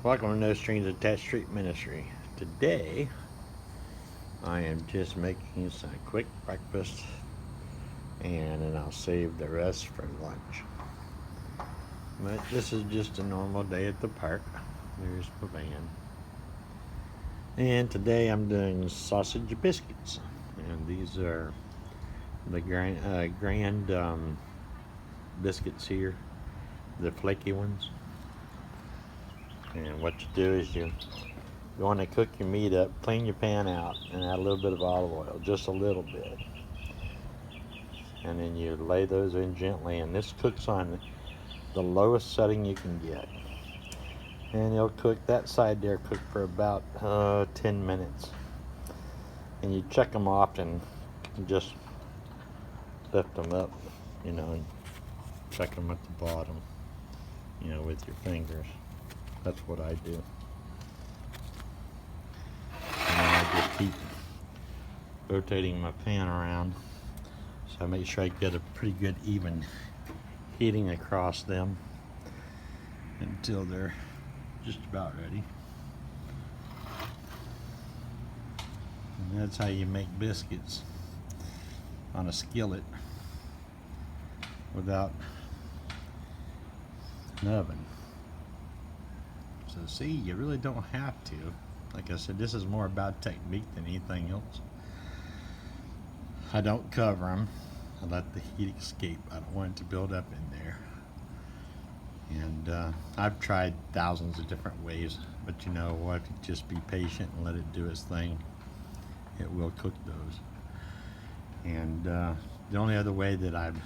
Welcome to No Strings Attached Street Ministry. Today, I am just making some quick breakfast and then I'll save the rest for lunch. But this is just a normal day at the park. There's the van. And today I'm doing sausage biscuits. And these are the grand biscuits here, the flaky ones. And what you do is you want to cook your meat up, clean your pan out, and add a little bit of olive oil, just a little bit. And then you lay those in gently, and this cooks on the lowest setting you can get. And it'll cook, that side there, cook for about 10 minutes. And you check them off and just lift them up, and check them at the bottom, with your fingers. That's what I do. And then I just keep rotating my pan around, so I make sure I get a pretty good even heating across them until they're just about ready. And that's how you make biscuits on a skillet without an oven. So see, you really don't have to. Like I said, this is more about technique than anything else. I don't cover them. I let the heat escape. I don't want it to build up in there. And I've tried thousands of different ways, but you know what? If you just be patient and let it do its thing, it will cook those. And the only other way that I've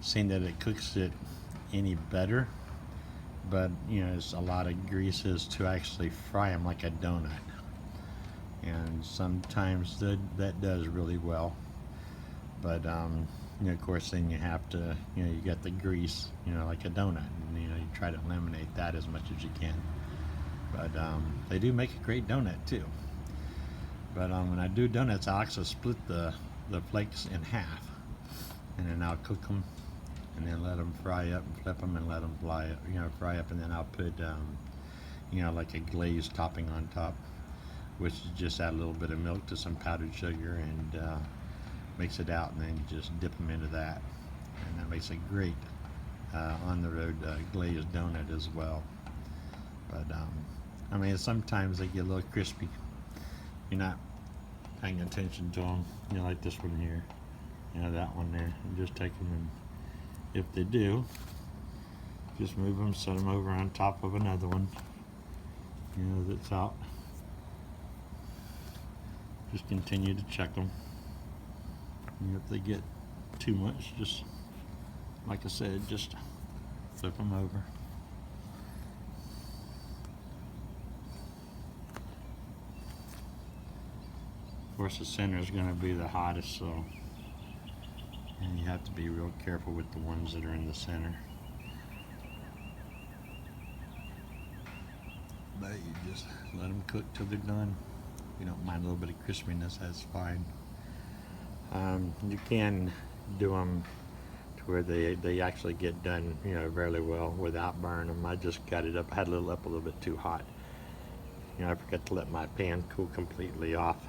seen that it cooks it any better, but it's a lot of greases to actually fry them like a donut, and sometimes that does really well. But of course, then you have to, you get the grease, like a donut, and you try to eliminate that as much as you can. But they do make a great donut too. But when I do donuts, I actually split the flakes in half, and then I'll cook them, and then let them fry up, and flip them and let them fry up, and then I'll put like a glazed topping on top, which is just add a little bit of milk to some powdered sugar and mix it out, and then just dip them into that, and that makes a great on the road glazed donut as well. But I mean, sometimes they get a little crispy. You're not paying attention to them, like this one here, that one there, and just take them, and if they do, just move them, set them over on top of another one, that's out. Just continue to check them. If they get too much, just like I said, just flip them over. Of course, the center is going to be the hottest, so and you have to be real careful with the ones that are in the center. But you just let them cook till they're done. If you don't mind a little bit of crispiness, that's fine. You can do them to where they actually get done, fairly well without burning them. I just got it up. I had it up a little bit too hot. I forgot to let my pan cool completely off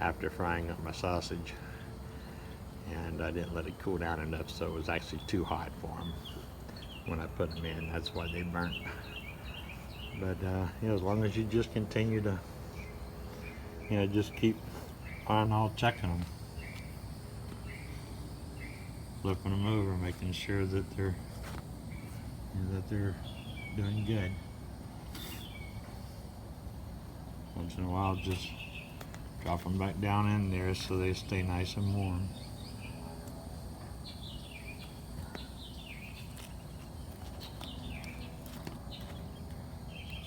after frying up my sausage, and I didn't let it cool down enough, so it was actually too hot for them when I put them in. That's why they burnt. But as long as you just continue to just keep on all checking them, flipping them over, making sure that they're doing good. Once in a while, just drop them back down in there so they stay nice and warm.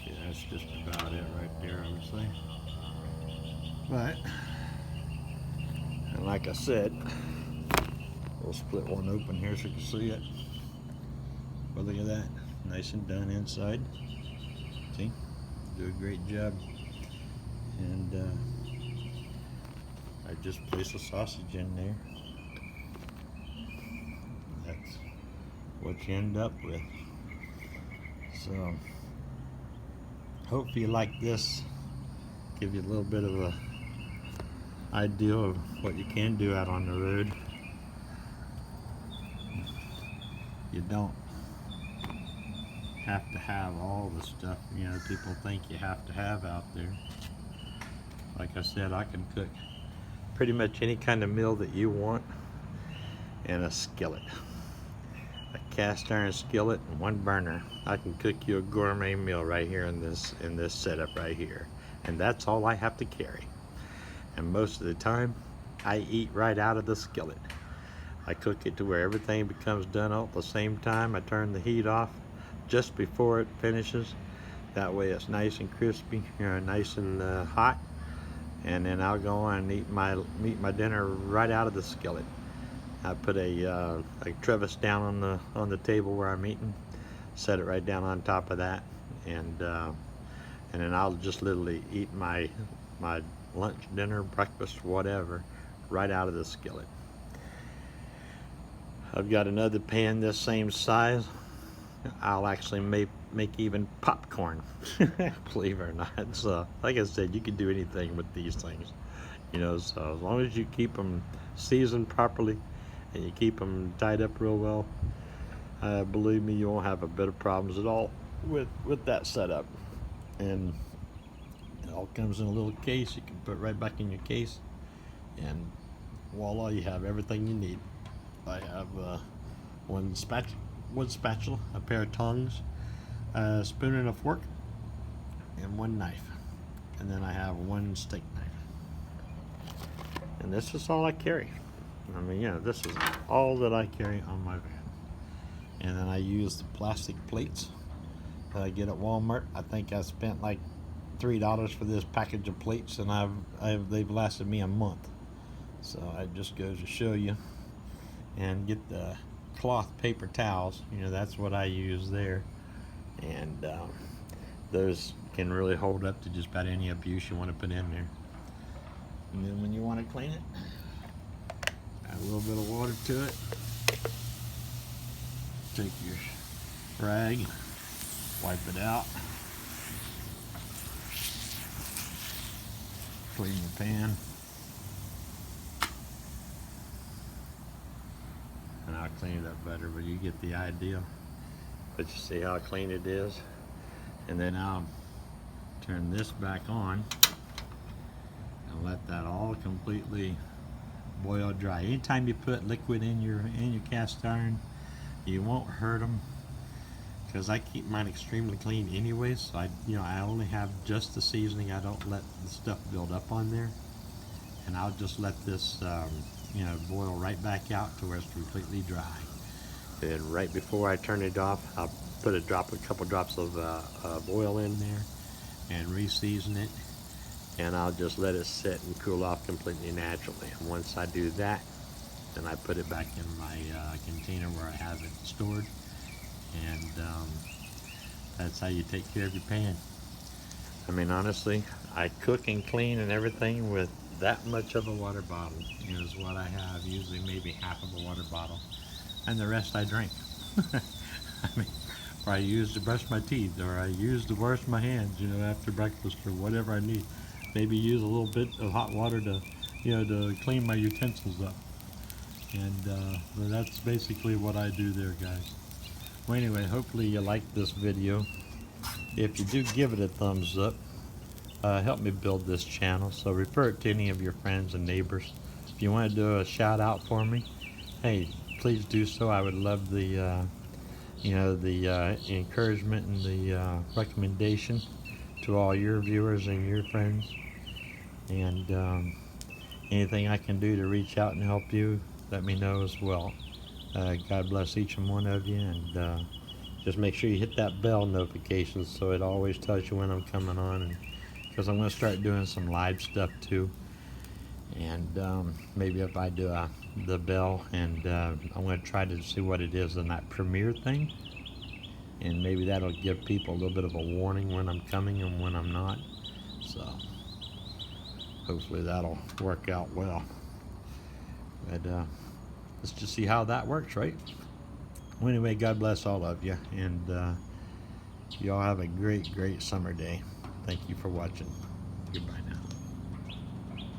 Yeah, that's just about it right there, I would say. But, and like I said, we'll split one open here so you can see it. But look at that, nice and done inside. See, do a great job. And I just placed the sausage in there. That's what you end up with. So hopefully you like this. Give you a little bit of a idea of what you can do out on the road. You don't have to have all the stuff, you know, people think you have to have out there. Like I said, I can cook pretty much any kind of meal that you want in a skillet. A cast iron skillet and one burner. I can cook you a gourmet meal right here in this setup right here. And that's all I have to carry. And most of the time, I eat right out of the skillet. I cook it to where everything becomes done all at the same time. I turn the heat off just before it finishes. That way it's nice and crispy, you know, nice and hot. And then I'll go on and eat my dinner right out of the skillet. I put a crevice down on the table where I'm eating, set it right down on top of that, and then I'll just literally eat my lunch, dinner, breakfast, whatever, right out of the skillet. I've got another pan this same size. I'll actually make even popcorn, believe it or not. So, like I said, you can do anything with these things, you know. So as long as you keep them seasoned properly and you keep them tied up real well, believe me, you won't have a bit of problems at all with that setup. And it all comes in a little case. You can put it right back in your case, and voila, you have everything you need. I have one spatula, a pair of tongs, a spoon and a fork, and one knife. And then I have one steak knife. And this is all I carry. I mean, yeah, this is all that I carry on my van. And then I use the plastic plates that I get at Walmart. I think I spent like $3 for this package of plates, and they've lasted me a month. So it just goes to show you. And get the cloth paper towels, you know, that's what I use there. And those can really hold up to just about any abuse you want to put in there. And then when you want to clean it, add a little bit of water to it. Take your rag, wipe it out, clean the pan, and I'll clean it up better, but you get the idea. But you see how clean it is. And then I'll turn this back on and let that all completely boil dry. Anytime you put liquid in your cast iron, you won't hurt them, because I keep mine extremely clean anyway. So I only have just the seasoning. I don't let the stuff build up on there, and I'll just let this boil right back out to where it's completely dry. And right before I turn it off, I'll put a couple drops of oil in there and re-season it, and I'll just let it sit and cool off completely naturally. And once I do that, then I put it back in my container where I have it stored, and that's how you take care of your pan. I mean, honestly, I cook and clean and everything with that much of a water bottle is what I have, usually maybe half of a water bottle, and the rest I drink. I mean, or I use to brush my teeth, or I use to wash my hands, after breakfast, or whatever I need. Maybe use a little bit of hot water to, to clean my utensils up. And that's basically what I do there, guys. Well, anyway, hopefully you liked this video. If you do, give it a thumbs up. Help me build this channel. So refer it to any of your friends and neighbors. If you want to do a shout out for me, hey, please do so. I would love the encouragement and the recommendation to all your viewers and your friends. And anything I can do to reach out and help you, let me know as well. God bless each and one of you, and just make sure you hit that bell notification so it always tells you when I'm coming on, and because I'm going to start doing some live stuff too. And maybe if I do the bell, and I'm going to try to see what it is in that premiere thing, and maybe that'll give people a little bit of a warning when I'm coming and when I'm not. So hopefully that'll work out well. But let's just see how that works, right? Well, anyway, God bless all of you, and you all have a great summer day. Thank you for watching. Goodbye now.